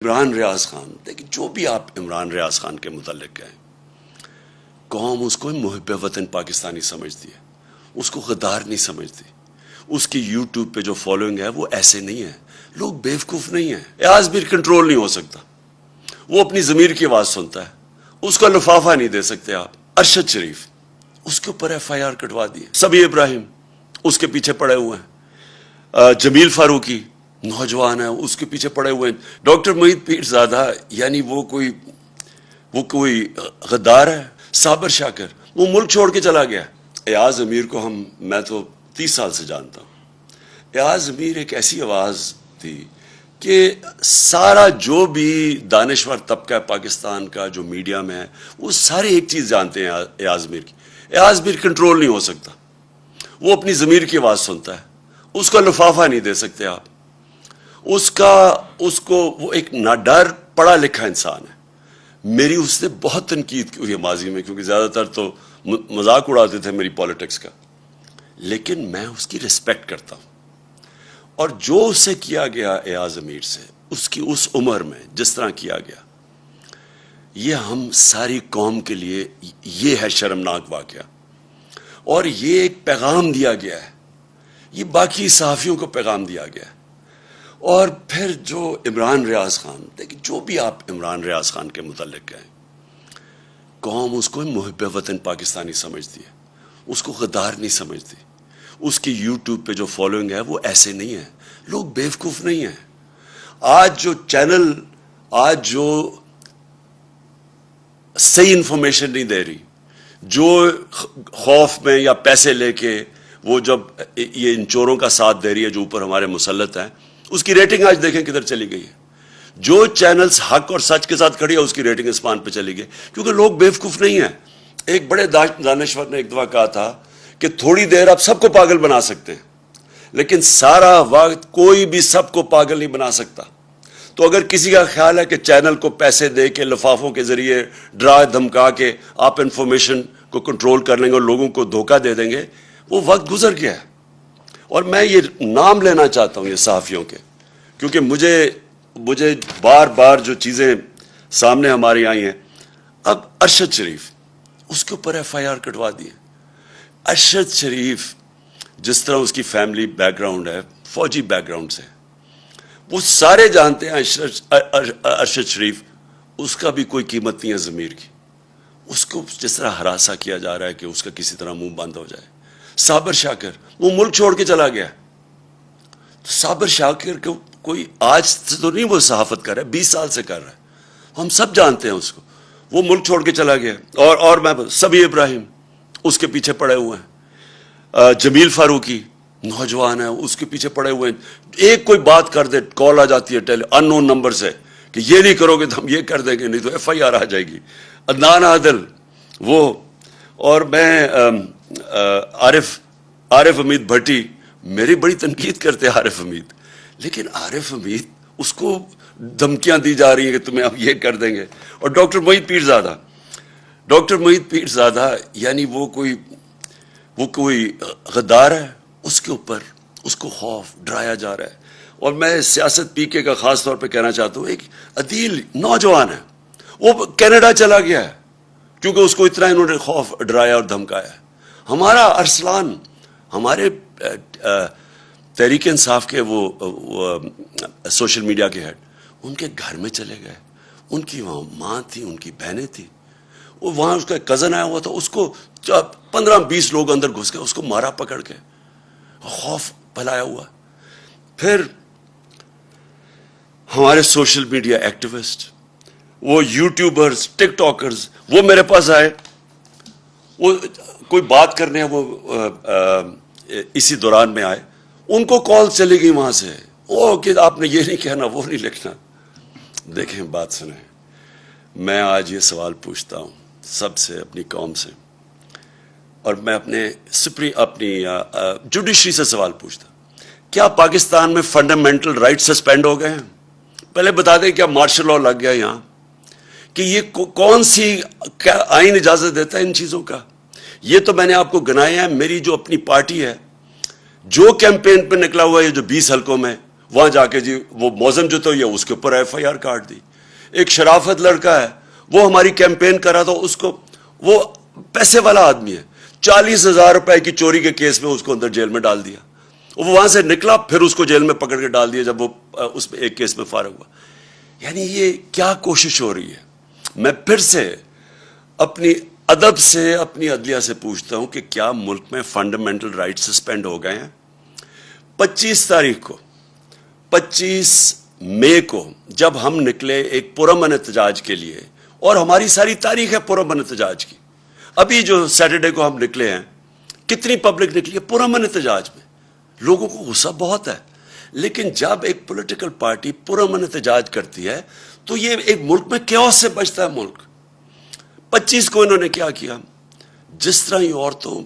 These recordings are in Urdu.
عمران ریاض خان، دیکھیں جو بھی آپ عمران ریاض خان کے متعلق کہیں، قوم اس کو محب وطن پاکستانی سمجھتی ہے، اس کو غدار نہیں سمجھتی. اس کی یوٹیوب پہ جو فالوئنگ ہے وہ ایسے نہیں ہے. لوگ بیوقوف نہیں ہیں. ایاز میر کنٹرول نہیں ہو سکتا، وہ اپنی ضمیر کی آواز سنتا ہے. اس کا لفافہ نہیں دے سکتے آپ. ارشد شریف، اس کے اوپر ایف آئی آر کٹوا دی. سبی ابراہیم اس کے پیچھے پڑے ہوئے ہیں. جمیل فاروقی نوجوان ہے، اس کے پیچھے پڑے ہوئے ہیں. ڈاکٹر معید پیرزادہ، یعنی وہ کوئی غدار ہے. صابر شاکر وہ ملک چھوڑ کے چلا گیا. ایاز امیر کو میں تو 30 سال سے جانتا ہوں. ایاز امیر ایک ایسی آواز تھی کہ سارا جو بھی دانشور طبقہ پاکستان کا جو میڈیا میں ہے وہ سارے ایک چیز جانتے ہیں ایاز امیر کی. ایاز امیر کنٹرول نہیں ہو سکتا، وہ اپنی ضمیر کی آواز سنتا ہے. اس کا لفافہ نہیں دے سکتے آپ. وہ ایک ناڈر پڑھا لکھا انسان ہے. میری اس نے بہت تنقید کی ہوئی ہے ماضی میں، کیونکہ زیادہ تر تو مذاق اڑاتے تھے میری پالیٹکس کا، لیکن میں اس کی ریسپیکٹ کرتا ہوں. اور جو اسے کیا گیا ایاز امیر سے اس کی اس عمر میں جس طرح کیا گیا، یہ ہم ساری قوم کے لیے یہ ہے شرمناک واقعہ. اور یہ ایک پیغام دیا گیا ہے، یہ باقی صحافیوں کو پیغام دیا گیا ہے. اور پھر جو عمران ریاض خان، دیکھیں جو بھی آپ عمران ریاض خان کے متعلق کہیں، قوم اس کو محب وطن پاکستانی سمجھتی ہے، اس کو غدار نہیں سمجھتی. اس کی یوٹیوب پہ جو فالوئنگ ہے وہ ایسے نہیں ہے. لوگ بیوقوف نہیں ہیں. آج جو صحیح انفارمیشن نہیں دے رہی، جو خوف میں یا پیسے لے کے وہ جب یہ ان چوروں کا ساتھ دے رہی ہے جو اوپر ہمارے مسلط ہیں، اس کی ریٹنگ آج دیکھیں کدھر چلی گئی ہے. جو چینلز حق اور سچ کے ساتھ کھڑی ہے اس کی ریٹنگ اسمان پہ چلی گئی، کیونکہ لوگ بیوقوف نہیں ہیں. ایک بڑے دانشور نے ایک دفعہ کہا تھا کہ تھوڑی دیر آپ سب کو پاگل بنا سکتے ہیں، لیکن سارا وقت کوئی بھی سب کو پاگل نہیں بنا سکتا. تو اگر کسی کا خیال ہے کہ چینل کو پیسے دے کے لفافوں کے ذریعے ڈرا دھمکا کے آپ انفارمیشن کو کنٹرول کر لیں گے اور لوگوں کو دھوکہ دے دیں گے، وہ وقت گزر گیا ہے. اور میں یہ نام لینا چاہتا ہوں یہ صحافیوں کے، کیونکہ مجھے بار بار جو چیزیں سامنے ہماری آئی ہیں. اب ارشد شریف، اس کے اوپر ایف آئی آر کٹوا دی. ارشد شریف جس طرح اس کی فیملی بیک گراؤنڈ ہے، فوجی بیک گراؤنڈ سے، وہ سارے جانتے ہیں ارشد شریف، اس کا بھی کوئی قیمت نہیں ہے ضمیر کی. اس کو جس طرح ہراساں کیا جا رہا ہے کہ اس کا کسی طرح منہ بند ہو جائے. صابر شاکر وہ ملک چھوڑ کے چلا گیا. صابر شاکر کو کوئی آج سے تو نہیں وہ صحافت کر رہا ہے، 20 سال سے کر رہا ہے، ہم سب جانتے ہیں اس کو. وہ ملک چھوڑ کے چلا گیا. اور میں سبی ابراہیم اس کے پیچھے پڑے ہوئے ہیں. جمیل فاروقی نوجوان ہے، اس کے پیچھے پڑے ہوئے ہیں. ایک کوئی بات کر دے، کال آ جاتی ہے ان نون نمبر سے کہ یہ نہیں کرو گے تو ہم یہ کر دیں گے، نہیں تو ایف آئی آر آ جائے گی. عدنان عادل وہ، اور میں عارف حمید بھٹی، میری بڑی تنقید کرتے ہیں عارف حمید، لیکن عارف حمید اس کو دھمکیاں دی جا رہی ہیں کہ تمہیں ہم یہ کر دیں گے. اور ڈاکٹر معید پیرزادہ، یعنی وہ کوئی غدار ہے. اس کے اوپر اس کو خوف ڈرایا جا رہا ہے. اور میں سیاست پی کے کا خاص طور پہ کہنا چاہتا ہوں، ایک عدیل نوجوان ہے، وہ کینیڈا چلا گیا ہے کیونکہ اس کو اتنا انہوں نے خوف ڈرایا اور دھمکایا. ہمارا ارسلان، ہمارے تحریک انصاف کے وہ سوشل میڈیا کے ہیڈ، ان کے گھر میں چلے گئے. ان کی وہاں ماں تھی، ان کی بہنیں تھیں. وہاں اس کا کزن آیا ہوا تھا، اس کو 15-20 لوگ اندر گھس گئے، اس کو مارا پکڑ کے، خوف پھیلایا ہوا. پھر ہمارے سوشل میڈیا ایکٹیوسٹ، وہ یوٹیوبرز، ٹک ٹاکرز، وہ میرے پاس آئے. وہ کوئی بات کرنے وہ اسی دوران میں آئے، ان کو کال چلی گئی وہاں سے، کہ آپ نے یہ نہیں کہنا، وہ نہیں لکھنا. دیکھیں بات سنیں، میں آج یہ سوال پوچھتا ہوں سب سے، اپنی قوم سے، اور میں اپنی جوڈیشری سے سوال پوچھتا ہوں، کیا پاکستان میں فنڈامنٹل رائٹ سسپینڈ ہو گئے ہیں؟ پہلے بتا دیں کیا مارشل لاء لگ گیا یہاں؟ کہ یہ کون سی آئین اجازت دیتا ہے ان چیزوں کا؟ یہ تو میں نے آپ کو گنایا ہے. میری جو اپنی پارٹی ہے، جو کیمپین پہ نکلا ہوا ہے جو 20 حلقوں میں، وہاں جا کے جی وہ موزم جو تو یہ اس کے اوپر ایف آئی آر کاٹ دی. ایک شرافت لڑکا ہے, وہ ہماری کیمپین کرا تھا, اس کو, وہ پیسے والا آدمی ہے, 40,000 روپے کی چوری کے کیس میں اس کو اندر جیل میں ڈال دیا. وہ وہاں سے نکلا, پھر اس کو جیل میں پکڑ کے ڈال دیا جب وہ اس میں ایک کیس میں فارغ ہوا. یعنی یہ کیا کوشش ہو رہی ہے. میں پھر سے اپنی ادب سے اپنی عدلیہ سے پوچھتا ہوں کہ کیا ملک میں فنڈامنٹل رائٹ سسپینڈ ہو گئے ہیں؟ 25 تاریخ کو, 25 مئی کو جب ہم نکلے ایک پرامن احتجاج کے لیے, اور ہماری ساری تاریخ ہے پرامن احتجاج کی. ابھی جو سیٹرڈے کو ہم نکلے ہیں, کتنی پبلک نکلی ہے پرامن احتجاج میں. لوگوں کو غصہ بہت ہے, لیکن جب ایک پولیٹیکل پارٹی پرامن احتجاج کرتی ہے تو یہ ایک ملک میں کیوس سے بچتا ہے ملک. 25 کو انہوں نے کیا کیا, جس طرح یہ عورتوں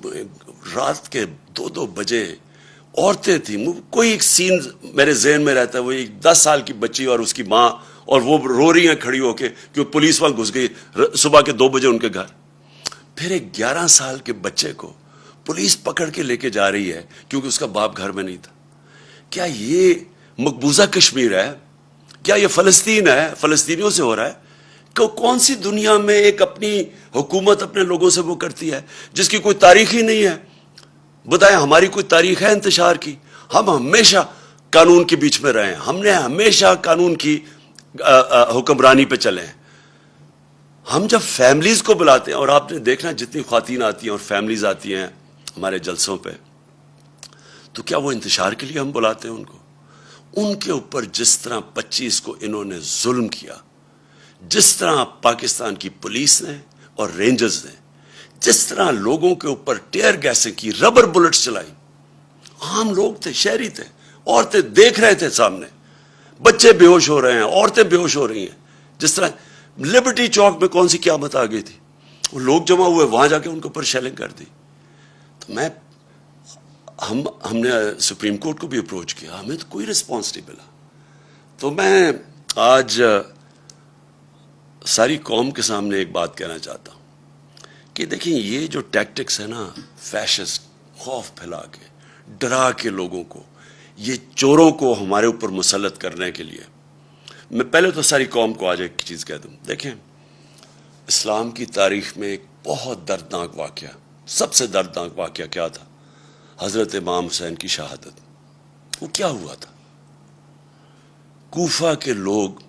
رات کے 2-2 بجے عورتیں تھیں, کوئی ایک سین میرے ذہن میں رہتا ہے, وہ ایک 10 سال کی بچی اور اس کی ماں, اور وہ رو رہی ہیں کھڑی ہو کے کہ پولیس وہاں گھس گئی صبح کے 2 بجے ان کے گھر. پھر ایک 11 سال کے بچے کو پولیس پکڑ کے لے کے جا رہی ہے کیونکہ اس کا باپ گھر میں نہیں تھا. کیا یہ مقبوضہ کشمیر ہے؟ کیا یہ فلسطین ہے؟ فلسطینیوں سے ہو رہا ہے؟ کون سی دنیا میں ایک اپنی حکومت اپنے لوگوں سے وہ کرتی ہے جس کی کوئی تاریخ ہی نہیں ہے؟ بتائیں, ہماری کوئی تاریخ ہے انتشار کی؟ ہم ہمیشہ قانون کے بیچ میں رہے ہیں, ہم نے ہمیشہ قانون کی حکمرانی پہ چلے ہیں. ہم جب فیملیز کو بلاتے ہیں, اور آپ نے دیکھنا جتنی خواتین آتی ہیں اور فیملیز آتی ہیں ہمارے جلسوں پہ, تو کیا وہ انتشار کے لیے ہم بلاتے ہیں ان کو؟ ان کے اوپر جس طرح 25 کو انہوں نے ظلم کیا, جس طرح پاکستان کی پولیس نے اور رینجرز نے جس طرح لوگوں کے اوپر ٹیئر گیسیں کی, ربر بلٹس چلائی, عام لوگ تھے, شہری تھے, عورتیں دیکھ رہے تھے سامنے, بچے بے ہوش ہو رہے ہیں, عورتیں بے ہوش ہو رہی ہیں. جس طرح لبرٹی چوک میں کون سی قیامت آ گئی تھی, وہ لوگ جمع ہوئے, وہاں جا کے ان کے اوپر شیلنگ کر دی. تو ہم نے سپریم کورٹ کو بھی اپروچ کیا, ہمیں تو کوئی رسپانس نہیں ملا. تو میں آج ساری قوم کے سامنے ایک بات کہنا چاہتا ہوں کہ دیکھیں, یہ جو ٹیکٹکس ہے نا, فیشسٹ, خوف پھیلا کے, ڈرا کے لوگوں کو, یہ چوروں کو ہمارے اوپر مسلط کرنے کے لیے, میں پہلے تو ساری قوم کو آج ایک چیز کہہ دوں. دیکھیں, اسلام کی تاریخ میں ایک بہت دردناک واقعہ, سب سے دردناک واقعہ کیا تھا؟ حضرت امام حسین کی شہادت. وہ کیا ہوا تھا؟ کوفہ کے لوگ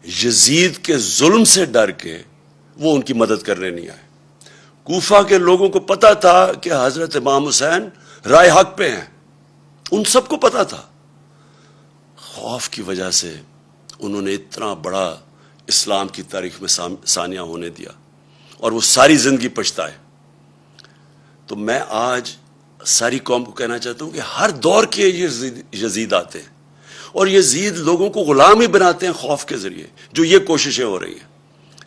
یزید کے ظلم سے ڈر کے وہ ان کی مدد کرنے نہیں آئے. کوفہ کے لوگوں کو پتا تھا کہ حضرت امام حسین رائے حق پہ ہیں, ان سب کو پتا تھا. خوف کی وجہ سے انہوں نے اتنا بڑا اسلام کی تاریخ میں ثانیہ ہونے دیا, اور وہ ساری زندگی پچھتائے. تو میں آج ساری قوم کو کہنا چاہتا ہوں کہ ہر دور کے یزید آتے ہیں, اور یزید لوگوں کو غلام ہی بناتے ہیں خوف کے ذریعے. جو یہ کوششیں ہو رہی ہیں,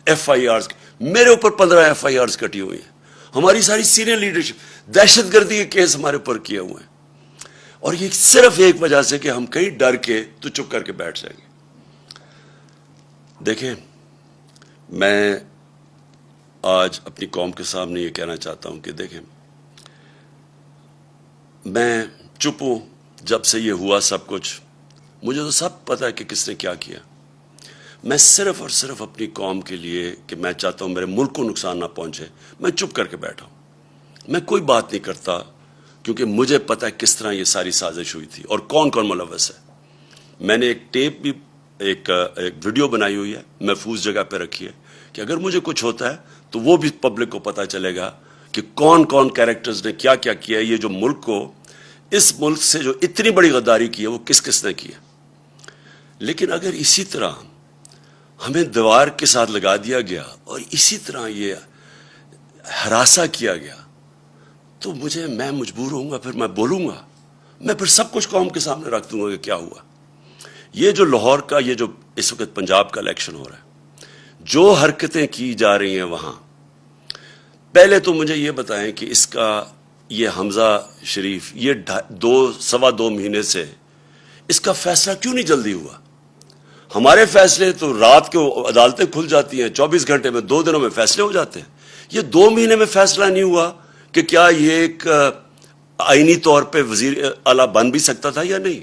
ایف آئی آرز, میرے اوپر 15 ایف آئی آرز کٹی ہوئی ہیں, ہماری ساری سینئر لیڈرشپ, دہشت گردی کے کیس ہمارے اوپر کیے ہوئے ہیں, اور یہ صرف ایک وجہ سے کہ ہم کہیں ڈر کے تو چپ کر کے بیٹھ جائیں گے. دیکھیں, میں آج اپنی قوم کے سامنے یہ کہنا چاہتا ہوں کہ دیکھیں, میں چپ ہوں جب سے یہ ہوا سب کچھ, مجھے تو سب پتہ ہے کہ کس نے کیا کیا. میں صرف اور صرف اپنی قوم کے لیے کہ میں چاہتا ہوں میرے ملک کو نقصان نہ پہنچے, میں چپ کر کے بیٹھا ہوں. میں کوئی بات نہیں کرتا کیونکہ مجھے پتہ ہے کس طرح یہ ساری سازش ہوئی تھی اور کون کون ملوث ہے. میں نے ایک ٹیپ بھی, ایک ویڈیو بنائی ہوئی ہے, محفوظ جگہ پہ رکھی ہے, کہ اگر مجھے کچھ ہوتا ہے تو وہ بھی پبلک کو پتہ چلے گا کہ کون کون کیریکٹرز نے کیا کیا کیا. یہ جو ملک کو, اس ملک سے جو اتنی بڑی غداری کی ہے وہ کس کس نے کی ہے. لیکن اگر اسی طرح ہمیں دیوار کے ساتھ لگا دیا گیا اور اسی طرح یہ ہراساں کیا گیا تو میں مجبور ہوں گا, پھر میں بولوں گا, میں پھر سب کچھ قوم کے سامنے رکھ دوں گا کہ کیا ہوا. یہ جو لاہور کا, یہ جو اس وقت پنجاب کا الیکشن ہو رہا ہے, جو حرکتیں کی جا رہی ہیں وہاں, پہلے تو مجھے یہ بتائیں کہ اس کا یہ حمزہ شریف, یہ 2.25 مہینے سے اس کا فیصلہ کیوں نہیں جلدی ہوا؟ ہمارے فیصلے تو رات کو عدالتیں کھل جاتی ہیں, 24 گھنٹے میں 2 دنوں میں فیصلے ہو جاتے ہیں. یہ 2 مہینے میں فیصلہ نہیں ہوا کہ کیا یہ ایک آئینی طور پہ وزیر اعلیٰ بن بھی سکتا تھا یا نہیں.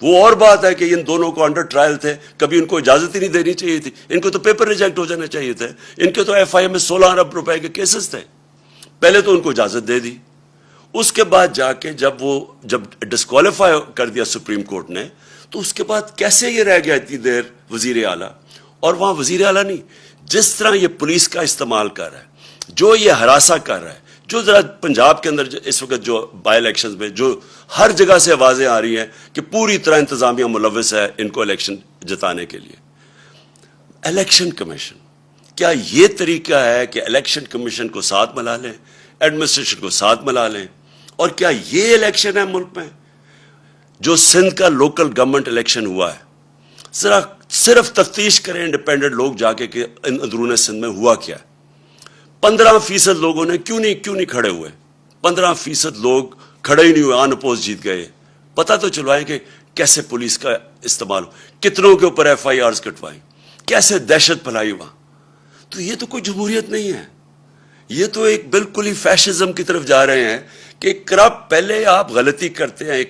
وہ اور بات ہے کہ ان دونوں کو انڈر ٹرائل تھے, کبھی ان کو اجازت ہی نہیں دینی چاہیے تھی, ان کو تو پیپر ریجیکٹ ہو جانا چاہیے تھے, ان کے تو ایف آئی اے میں 16 ارب روپے کے کیسز تھے. پہلے تو ان کو اجازت دے دی, اس کے بعد جا کے جب ڈسکوالیفائی کر دیا سپریم کورٹ نے, تو اس کے بعد کیسے یہ رہ گیا اتنی دیر وزیر اعلیٰ. اور وہاں وزیر اعلیٰ نہیں, جس طرح یہ پولیس کا استعمال کر رہا ہے, جو یہ ہراساں کر رہا ہے, جو ذرا پنجاب کے اندر اس وقت جو بائی الیکشنز میں جو ہر جگہ سے آوازیں آ رہی ہیں کہ پوری طرح انتظامیہ ملوث ہے ان کو الیکشن جتانے کے لیے. الیکشن کمیشن, کیا یہ طریقہ ہے کہ الیکشن کمیشن کو ساتھ ملا لیں, ایڈمنسٹریشن کو ساتھ ملا لیں؟ اور کیا یہ الیکشن ہے ملک میں؟ جو سندھ کا لوکل گورنمنٹ الیکشن ہوا ہے, ذرا صرف تفتیش کریں انڈیپینڈنٹ لوگ جا کے کہ اندرون سندھ میں ہوا کیا ہے. 15% لوگوں نے کیوں نہیں کھڑے ہوئے؟ 15% لوگ کھڑے ہی نہیں ہوئے, آن اپوز جیت گئے. پتہ تو چلوائیں کہ کیسے پولیس کا استعمال, کتنوں کے اوپر ایف آئی آرز کٹوائیں, کیسے دہشت پھیلائی وہاں. تو یہ تو کوئی جمہوریت نہیں ہے, یہ تو ایک بالکل ہی فیشزم کی طرف جا رہے ہیں کہ کرپٹ. پہلے آپ غلطی کرتے ہیں,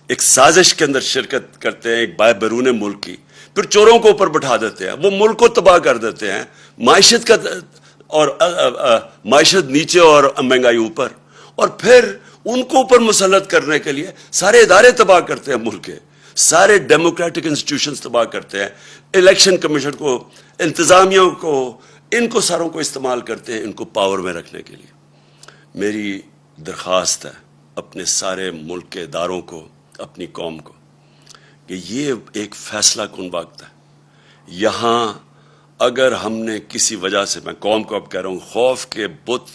ایک سازش کے اندر شرکت کرتے ہیں ایک بیرون ملک کی, پھر چوروں کو اوپر بٹھا دیتے ہیں, وہ ملک کو تباہ کر دیتے ہیں, معیشت کا اور معیشت نیچے اور مہنگائی اوپر, اور پھر ان کو اوپر مسلط کرنے کے لیے سارے ادارے تباہ کرتے ہیں, ملک کے سارے ڈیموکریٹک انسٹیٹیوشنز تباہ کرتے ہیں, الیکشن کمیشن کو, انتظامیہ کو, ان کو ساروں کو استعمال کرتے ہیں ان کو پاور میں رکھنے کے لیے. میری درخواست ہے اپنے سارے ملک کے اداروں کو, اپنی قوم کو, کہ یہ ایک فیصلہ کن وقت ہے. یہاں اگر ہم نے کسی وجہ سے, میں قوم کو اب کہہ رہا ہوں, خوف کے بت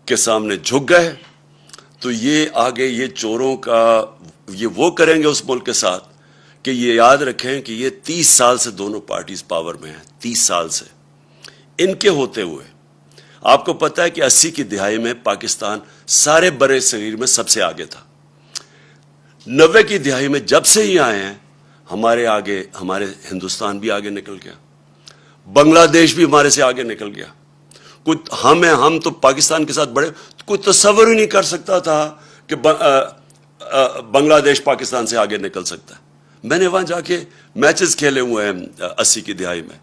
کے سامنے جھک گئے, تو یہ آگے یہ چوروں کا یہ وہ کریں گے اس ملک کے ساتھ کہ یہ یاد رکھیں کہ یہ 30 سال سے دونوں پارٹیز پاور میں ہیں, 30 سال سے. ان کے ہوتے ہوئے آپ کو پتہ ہے کہ 80 کی دہائی میں پاکستان سارے برے صغیر میں سب سے آگے تھا. 90 کی دہائی میں جب سے ہی آئے ہیں, ہمارے ہندوستان بھی آگے نکل گیا, بنگلہ دیش بھی ہمارے سے آگے نکل گیا. ہم تو پاکستان کے ساتھ بڑے, کوئی تصور ہی نہیں کر سکتا تھا کہ بنگلہ دیش پاکستان سے آگے نکل سکتا ہے. میں نے وہاں جا کے میچز کھیلے ہوئے ہیں 80 کی دہائی میں,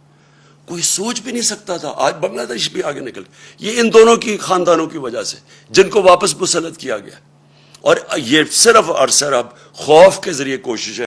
کوئی سوچ بھی نہیں سکتا تھا. آج بنگلہ دیش بھی آگے نکل گیا. یہ ان دونوں کی خاندانوں کی وجہ سے, جن کو واپس مسلط کیا گیا, اور یہ صرف اور صرف خوف کے ذریعے کوشش ہے.